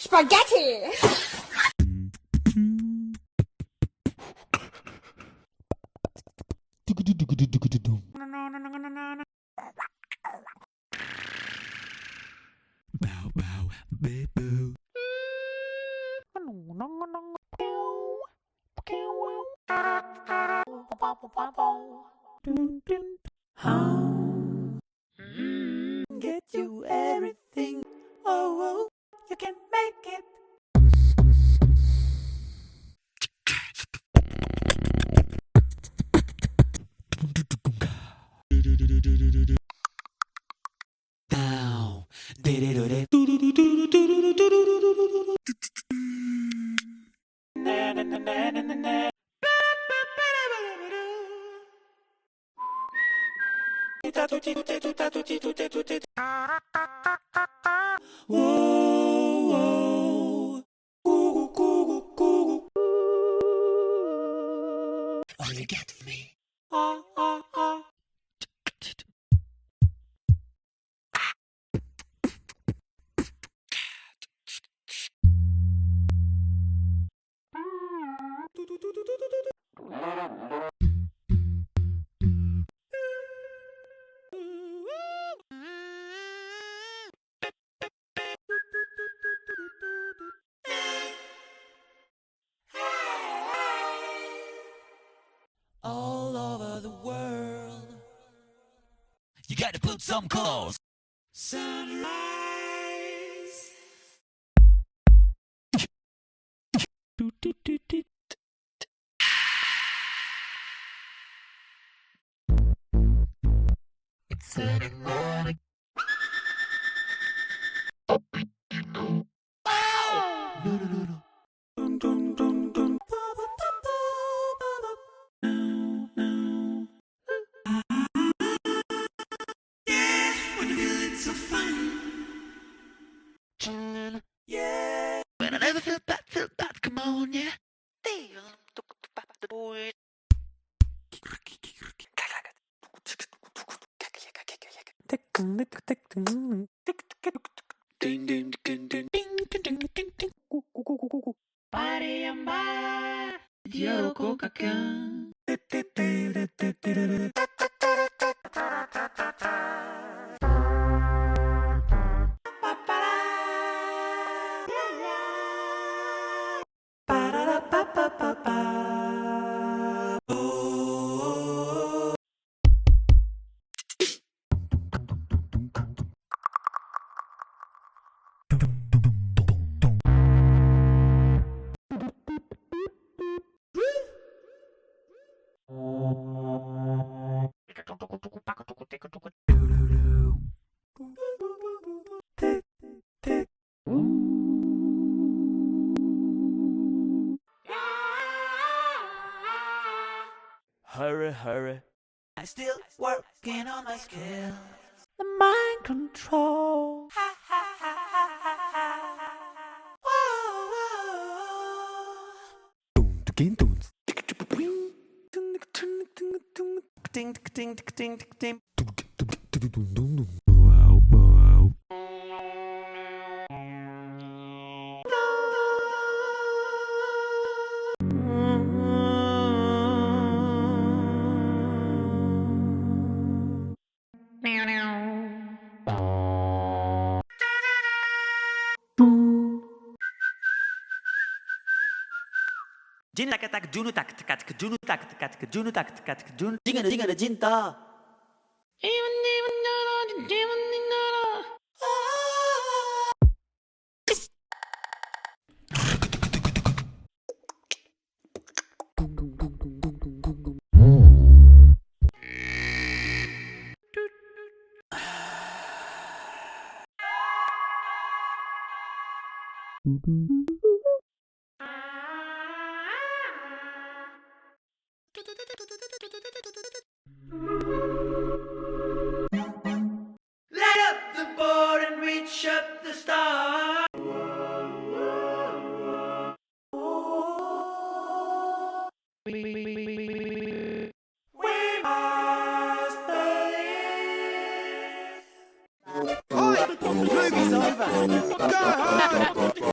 Spaghetti! Bow, bow, beep, boo. Get you everything. Oh, oh, you can make it. Now, all you got for me. All over the world, you gotta put some clothes. Sunrise. It's early morning. Ow! No, no, no, no. Dun, dun, dun, dun. No, no. Yeah, when you feel it's so fun. Yeah. When I never felt that, come on, yeah. Ding, ding, ding, ding, ding, ding, ding, ding. Pariyamba, Dioko kakan. Hurry, hurry. I still working on my skills. The mind control. Jin tak tak junu tak tak junu tak tak junu tak tak jun jinga jinga jinta.